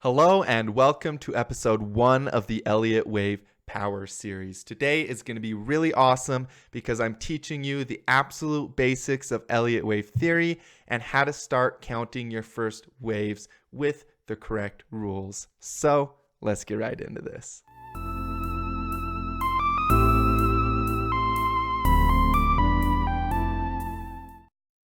Hello and welcome to episode 1 of the Elliott Wave Power Series. Today is going to be really awesome because I'm teaching you the absolute basics of Elliott Wave theory and how to start counting your first waves with the correct rules. So let's get right into this.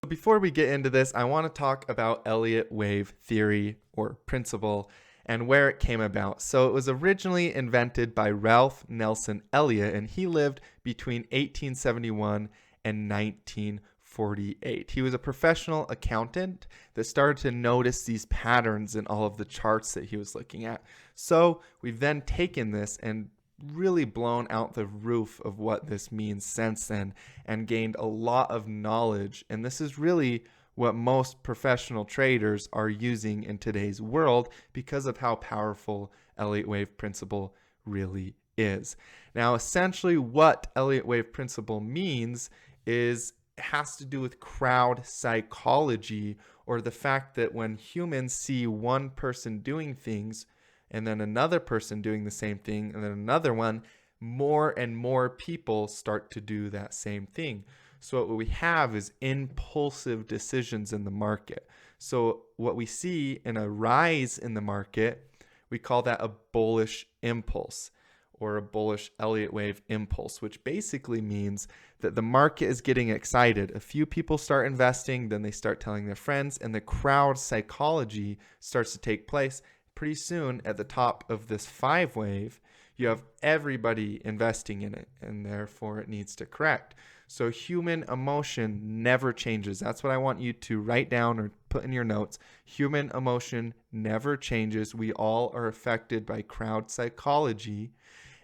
Before we get into this, I want to talk about Elliott wave theory or principle and where it came about. So it was originally invented by Ralph Nelson Elliott, and he lived between 1871 and 1948. He was a professional accountant that started to notice these patterns in all of the charts that he was looking at. So we've then taken this and really blown out the roof of what this means since then and gained a lot of knowledge. And this is really what most professional traders are using in today's world because of how powerful Elliott wave principle really is. Now, essentially what Elliott wave principle means is it has to do with crowd psychology, or the fact that when humans see one person doing things and then another person doing the same thing, and then another one, more and more people start to do that same thing. So what we have is impulsive decisions in the market. So what we see in a rise in the market, we call that a bullish impulse or a bullish Elliott wave impulse, which basically means that the market is getting excited. A few people start investing, then they start telling their friends, and the crowd psychology starts to take place. Pretty soon at the top of this 5 wave, you have everybody investing in it, and therefore it needs to correct. So human emotion never changes. That's what I want you to write down or put in your notes. Human emotion never changes. We all are affected by crowd psychology.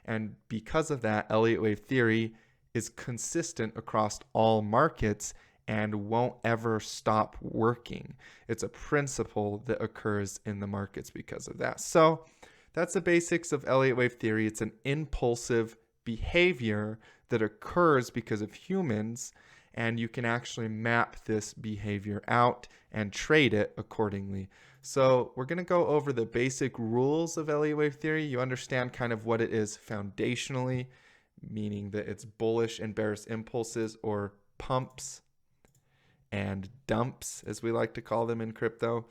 And because of that, Elliott wave theory is consistent across all markets and won't ever stop working. It's a principle that occurs in the markets because of that. So that's the basics of Elliott wave theory. It's an impulsive behavior that occurs because of humans, and you can actually map this behavior out and trade it accordingly. So we're going to go over the basic rules of Elliott wave theory. You understand kind of what it is foundationally, meaning that it's bullish and bearish impulses, or pumps and dumps, as we like to call them in crypto.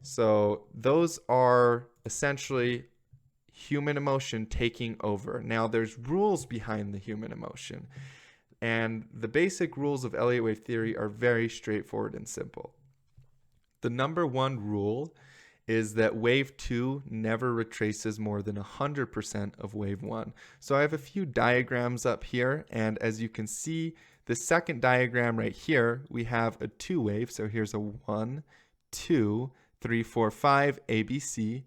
So those are essentially human emotion taking over. Now there's rules behind the human emotion, and the basic rules of Elliott wave theory are very straightforward and simple. The number one rule is that wave 2 never retraces more than 100% of wave 1. So I have a few diagrams up here, and as you can see, the second diagram right here, we have a 2 wave. So here's a 1, 2, 3, 4, 5, ABC.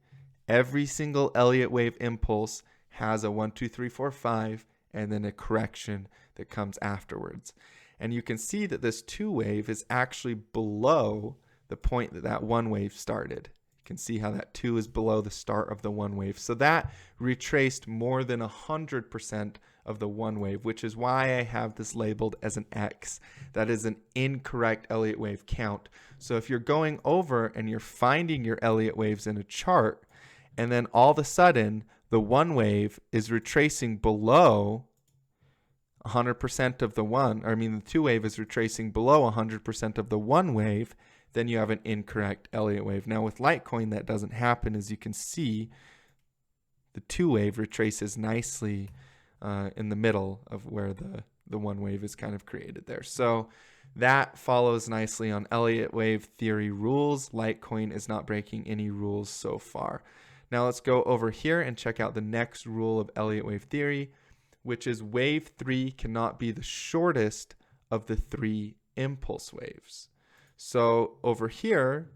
Every single Elliott wave impulse has a 1, 2, 3, 4, 5, and then a correction that comes afterwards. And you can see that this 2 wave is actually below the point that that 1 wave started. You can see how that 2 is below the start of the 1 wave. So that retraced more than 100% of the 1 wave, which is why I have this labeled as an X. That is an incorrect Elliott wave count. So if you're going over and you're finding your Elliott waves in a chart, and then all of a sudden the 1 wave is retracing below 100% of the 2 wave is retracing below 100% of the 1 wave, then you have an incorrect Elliott wave. Now with Litecoin, that doesn't happen. As you can see, the 2 wave retraces nicely in the middle of where the 1 wave is kind of created there. So that follows nicely on Elliott wave theory rules. Litecoin is not breaking any rules so far. Now let's go over here and check out the next rule of Elliott wave theory, which is wave 3 cannot be the shortest of the 3 impulse waves. So over here,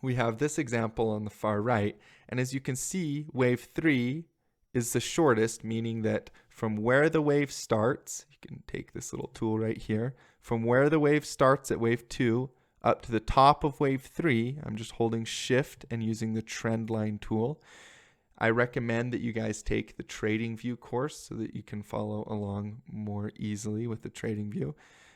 we have this example on the far right. And as you can see, wave 3 is the shortest, meaning that from where the wave starts, you can take this little tool right here, from where the wave starts at wave 2 up to the top of wave 3, I'm just holding shift and using the trend line tool. I recommend that you guys take the trading view course so that you can follow along more easily with the trading view.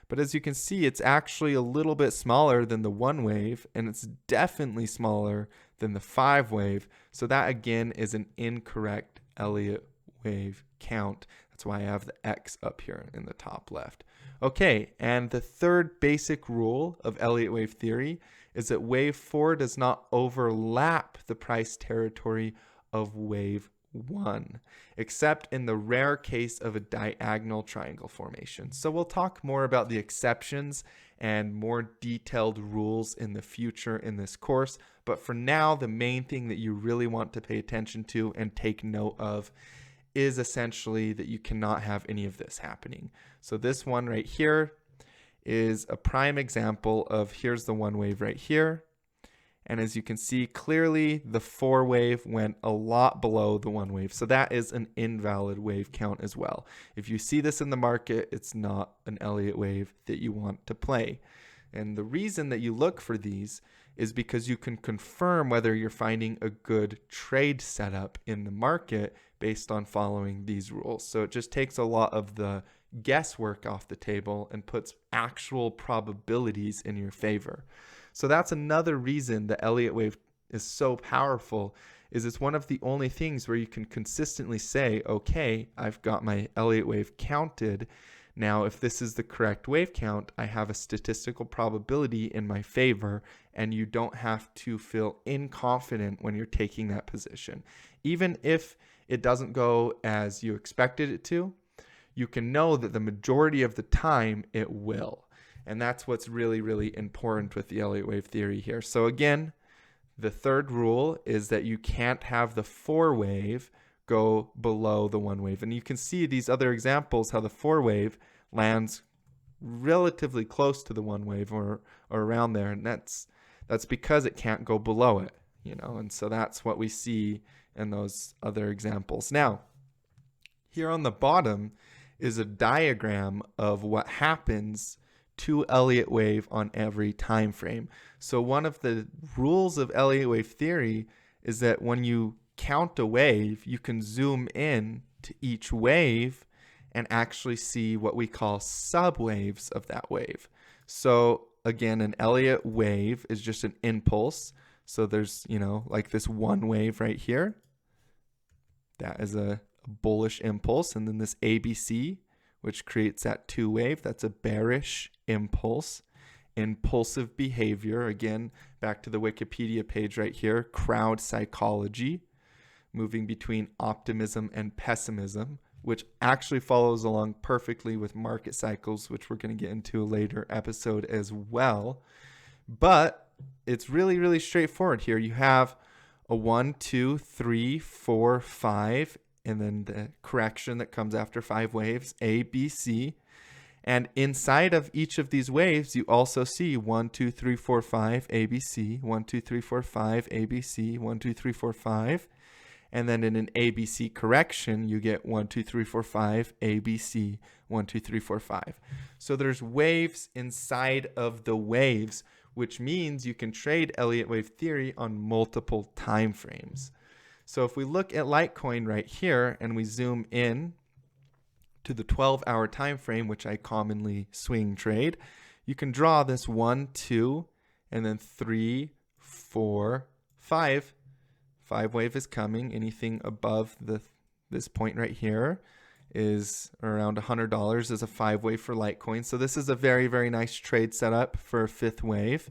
But as you can see, it's actually a little bit smaller than the 1 wave, and it's definitely smaller than the 5 wave. So that again is an incorrect Elliott wave count. That's why I have the X up here in the top left. Okay, and the third basic rule of Elliott wave theory is that wave 4 does not overlap the price territory of wave 1, except in the rare case of a diagonal triangle formation. So we'll talk more about the exceptions and more detailed rules in the future in this course. But for now, the main thing that you really want to pay attention to and take note of is essentially that you cannot have any of this happening. So this one right here is a prime example of, here's the 1 wave right here. And as you can see clearly, the 4 wave went a lot below the 1 wave. So that is an invalid wave count as well. If you see this in the market, it's not an Elliott wave that you want to play. And the reason that you look for these is because you can confirm whether you're finding a good trade setup in the market based on following these rules. So it just takes a lot of the guesswork off the table and puts actual probabilities in your favor. So that's another reason the Elliott wave is so powerful, is it's one of the only things where you can consistently say, okay, I've got my Elliott wave counted. Now, if this is the correct wave count, I have a statistical probability in my favor, and you don't have to feel inconfident when you're taking that position. Even if it doesn't go as you expected it to, you can know that the majority of the time it will. And that's what's really, really important with the Elliott wave theory here. So again, the third rule is that you can't have the 4 wave go below the 1 wave. And you can see these other examples, how the 4 wave lands relatively close to the 1 wave or around there. And that's because it can't go below it, you know. And so that's what we see in those other examples. Now, here on the bottom is a diagram of what happens to Elliott wave on every time frame. So one of the rules of Elliott wave theory is that when you count a wave, you can zoom in to each wave and actually see what we call subwaves of that wave. So again, an Elliott wave is just an impulse. So there's, you know, like this 1 wave right here. That is a bullish impulse. And then this ABC, which creates that 2 wave, that's a bearish impulse. Impulsive behavior, again, back to the Wikipedia page right here, crowd psychology, moving between optimism and pessimism, which actually follows along perfectly with market cycles, which we're going to get into a later episode as well. But it's really, really straightforward here. You have a 1, 2, 3, 4, 5, and then the correction that comes after 5 waves, A, B, C. And inside of each of these waves, you also see 1, 2, 3, 4, 5, A, B, C, 1, 2, 3, 4, 5, A, B, C, 1, 2, 3, 4, 5. And then in an ABC correction, you get 1, 2, 3, 4, 5, A, B, C, 1, 2, 3, 4, 5. So there's waves inside of the waves, which means you can trade Elliott wave theory on multiple time frames. So if we look at Litecoin right here and we zoom in to the 12-hour time frame, which I commonly swing trade, you can draw this 1, 2, and then 3, 4, 5. 5 wave is coming. Anything above this point right here is around $100 as a 5 wave for Litecoin. So this is a very, very nice trade setup for a 5th wave.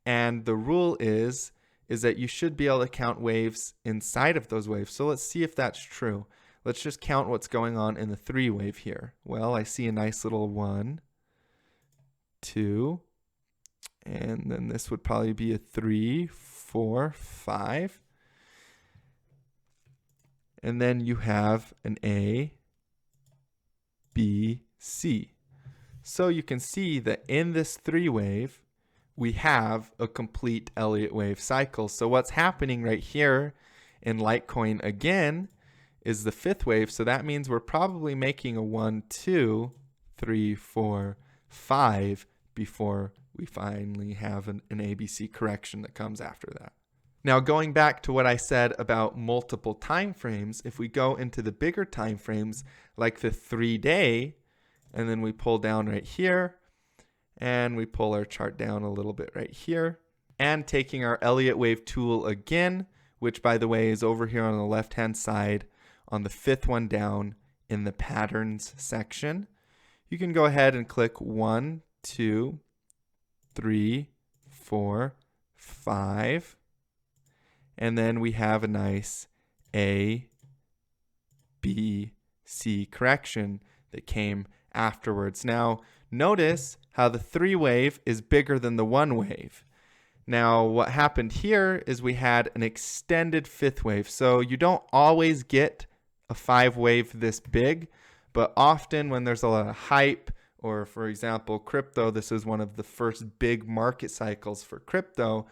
And the rule is that you should be able to count waves inside of those waves. So let's see if that's true. Let's just count what's going on in the 3 wave here. Well, I see a nice little 1, 2, and then this would probably be a 3, 4, 5. And then you have an A, B, C. So you can see that in this 3 wave, we have a complete Elliott wave cycle. So what's happening right here in Litecoin again is the 5th wave. So that means we're probably making a 1, 2, 3, 4, 5 before we finally have an ABC correction that comes after that. Now, going back to what I said about multiple time frames, if we go into the bigger time frames, like the 3-day, and then we pull down right here, and we pull our chart down a little bit right here, and taking our Elliott wave tool again, which by the way is over here on the left hand side on the fifth one down in the patterns section. You can go ahead and click 1, 2, 3, 4, 5, and then we have a nice A, B, C correction that came afterwards. Now notice how the 3 wave is bigger than the 1 wave. Now what happened here is we had an extended 5th wave. So you don't always get a 5 wave this big, but often when there's a lot of hype, or for example crypto, this is one of the first big market cycles for crypto,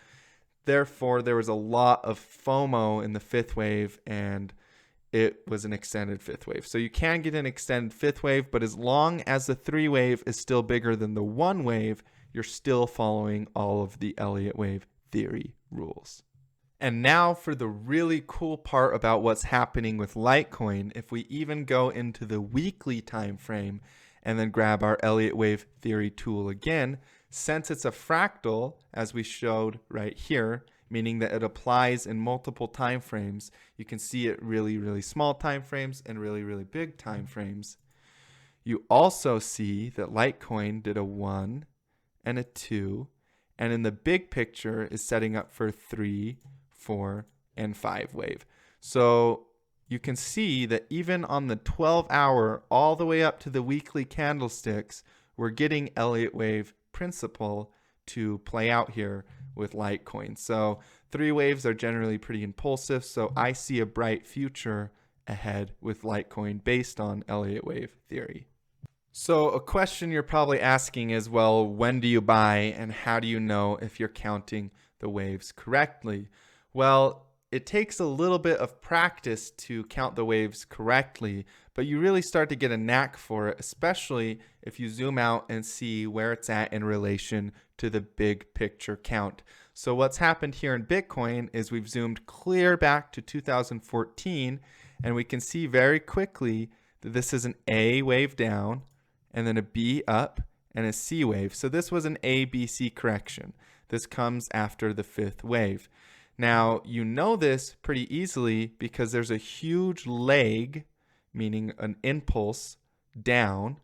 therefore there was a lot of FOMO in the 5th wave and it was an extended 5th wave. So you can get an extended 5th wave, but as long as the 3 wave is still bigger than the 1 wave, you're still following all of the Elliott wave theory rules. And now for the really cool part about what's happening with Litecoin. If we even go into the weekly time frame and then grab our Elliott wave theory tool again, since it's a fractal, as we showed right here, meaning that it applies in multiple time frames, you can see it really small time frames and really big time frames. You also see that Litecoin did a 1 and a 2, and in the big picture is setting up for 3, 4, and 5 wave. So you can see that even on the 12-hour all the way up to the weekly candlesticks, we're getting Elliott wave principle to play out here with Litecoin. So 3 waves are generally pretty impulsive, so I see a bright future ahead with Litecoin based on Elliott wave theory. So a question you're probably asking is, well, when do you buy and how do you know if you're counting the waves correctly? Well, it takes a little bit of practice to count the waves correctly, but you really start to get a knack for it, especially if you zoom out and see where it's at in relation to the big picture count. So what's happened here in Bitcoin is we've zoomed clear back to 2014, and we can see very quickly that this is an A wave down, and then a B up, and a C wave. So this was an ABC correction. This comes after the 5th wave. Now, you know this pretty easily because there's a huge leg, meaning an impulse, down,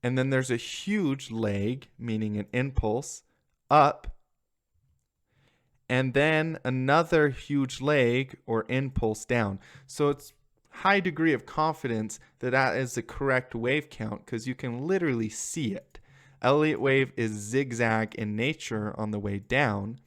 and then there's a huge leg, meaning an impulse, up, and then another huge leg or impulse down. So it's high degree of confidence that that is the correct wave count because you can literally see it. Elliott wave is zigzag in nature on the way down,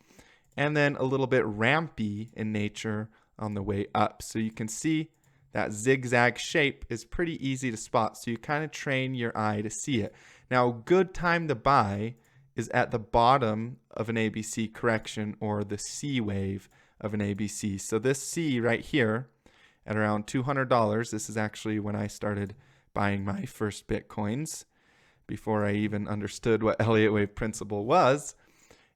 and then a little bit rampy in nature on the way up. So you can see that zigzag shape is pretty easy to spot. So you kind of train your eye to see it. Now, a good time to buy is at the bottom of an ABC correction or the C wave of an ABC. So this C right here at around $200, this is actually when I started buying my first Bitcoins before I even understood what Elliott wave principle was.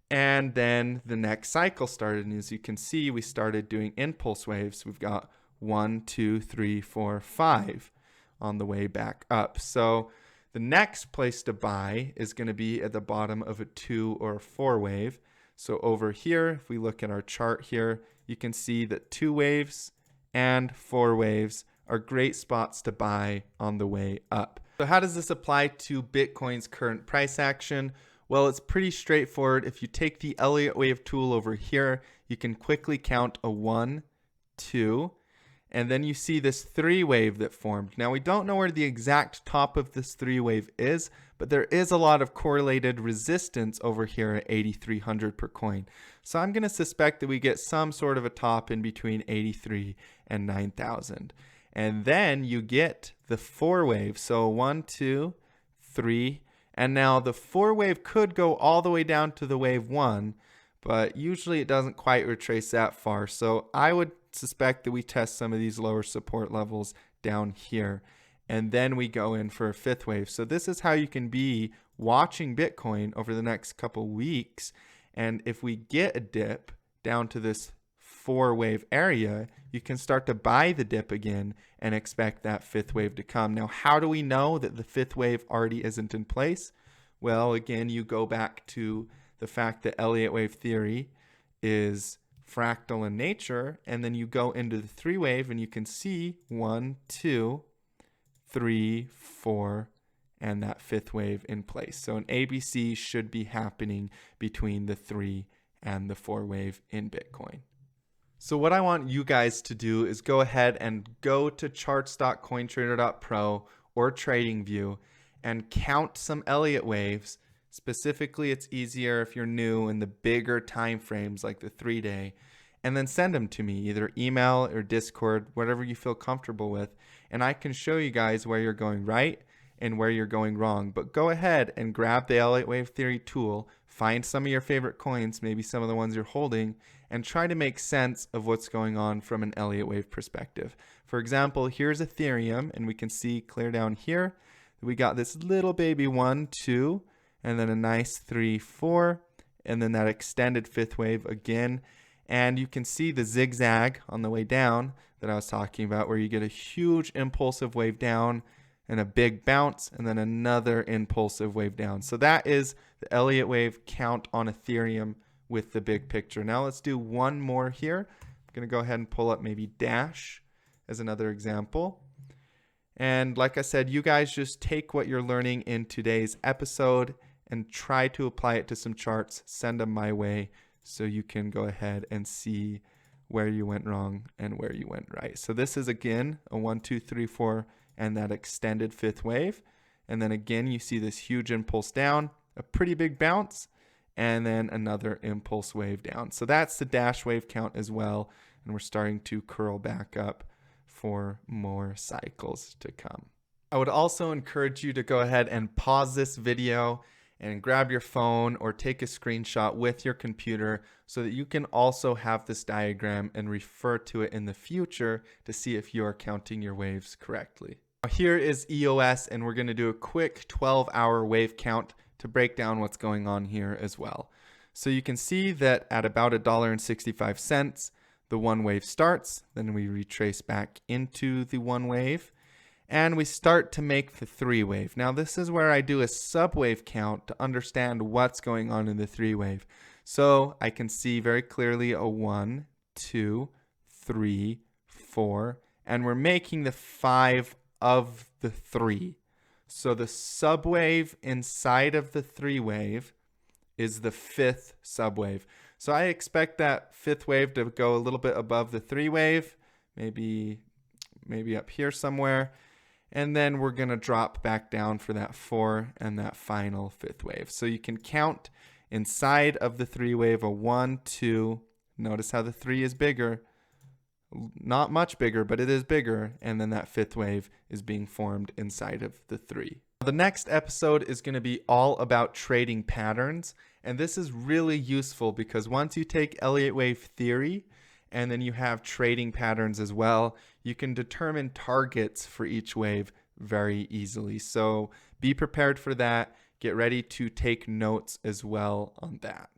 And then the next cycle started, and as you can see, we started doing impulse waves. We've got 1, 2, 3, 4, 5 on the way back up. So the next place to buy is going to be at the bottom of a 2 or a 4 wave. So over here, if we look at our chart here, you can see that 2 waves and 4 waves are great spots to buy on the way up. So how does this apply to Bitcoin's current price action? Well, it's pretty straightforward. If you take the Elliott wave tool over here, you can quickly count a 1, 2, and then you see this 3 wave that formed. Now, we don't know where the exact top of this 3 wave is, but there is a lot of correlated resistance over here at 8,300 per coin. So I'm going to suspect that we get some sort of a top in between 83 and 9,000. And then you get the 4 wave. So 1, 2, 3, and now the 4 wave could go all the way down to the wave 1, but usually it doesn't quite retrace that far. So I would suspect that we test some of these lower support levels down here, and then we go in for a 5th wave. So this is how you can be watching Bitcoin over the next couple weeks. And if we get a dip down to this 4 wave area, you can start to buy the dip again and expect that 5th wave to come. Now, how do we know that the 5th wave already isn't in place? Well, again, you go back to the fact that Elliott wave theory is fractal in nature, and then you go into the three wave and you can see 1, 2, 3, 4, and that fifth wave in place. So an ABC should be happening between the 3 and the 4 wave in Bitcoin. So what I want you guys to do is go ahead and go to charts.cointrader.pro or TradingView and count some Elliott waves. Specifically, it's easier if you're new in the bigger time frames like the 3-day, and then send them to me, either email or Discord, whatever you feel comfortable with, and I can show you guys where you're going right and where you're going wrong. But go ahead and grab the Elliott wave theory tool, find some of your favorite coins, maybe some of the ones you're holding, and try to make sense of what's going on from an Elliott wave perspective. For example, here's Ethereum, and we can see clear down here, we got this little baby 1, 2, and then a nice 3, 4, and then that extended fifth wave again. And you can see the zigzag on the way down that I was talking about, where you get a huge impulsive wave down and a big bounce, and then another impulsive wave down. So that is the Elliott wave count on Ethereum with the big picture. Now let's do one more here. I'm going to go ahead and pull up maybe Dash as another example. And like I said, you guys just take what you're learning in today's episode and try to apply it to some charts, send them my way so you can go ahead and see where you went wrong and where you went right. So this is again a 1, 2, 3, 4 and that extended fifth wave. And then again, you see this huge impulse down, a pretty big bounce, and then another impulse wave down. So that's the Dash wave count as well. And we're starting to curl back up for more cycles to come. I would also encourage you to go ahead and pause this video and grab your phone or take a screenshot with your computer so that you can also have this diagram and refer to it in the future to see if you are counting your waves correctly. Here is EOS, and we're going to do a quick 12-hour wave count to break down what's going on here as well. So you can see that at about $1.65, the one wave starts, then we retrace back into the one wave, and we start to make the three wave. Now this is where I do a subwave count to understand what's going on in the three wave. So I can see very clearly a 1, 2, 3, 4, and we're making the 5 of the 3. So the subwave inside of the three wave is the fifth subwave. So I expect that fifth wave to go a little bit above the three wave, maybe up here somewhere. And then we're going to drop back down for that 4 and that final fifth wave. So you can count inside of the three wave a 1, 2. Notice how the 3 is bigger. Not much bigger, but it is bigger. And then that fifth wave is being formed inside of the 3. The next episode is going to be all about trading patterns. And this is really useful because once you take Elliott wave theory and then you have trading patterns as well, you can determine targets for each wave very easily. So be prepared for that. Get ready to take notes as well on that.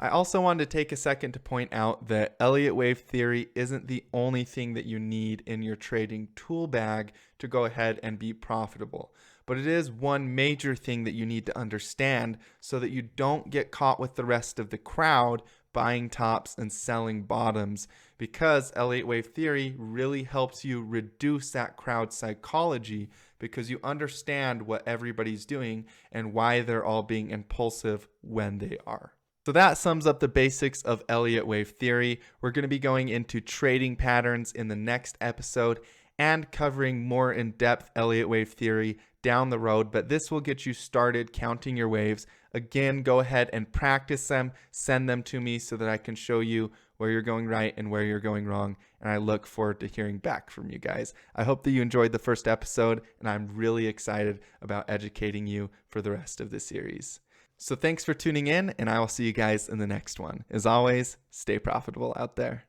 I also wanted to take a second to point out that Elliott wave theory isn't the only thing that you need in your trading tool bag to go ahead and be profitable. But it is one major thing that you need to understand so that you don't get caught with the rest of the crowd buying tops and selling bottoms, because Elliott wave theory really helps you reduce that crowd psychology because you understand what everybody's doing and why they're all being impulsive when they are. So that sums up the basics of Elliott wave theory. We're going to be going into trading patterns in the next episode and covering more in-depth Elliott wave theory down the road, but this will get you started counting your waves. Again, go ahead and practice them, send them to me so that I can show you where you're going right and where you're going wrong, and I look forward to hearing back from you guys. I hope that you enjoyed the first episode, and I'm really excited about educating you for the rest of the series. So thanks for tuning in, and I will see you guys in the next one. As always, stay profitable out there.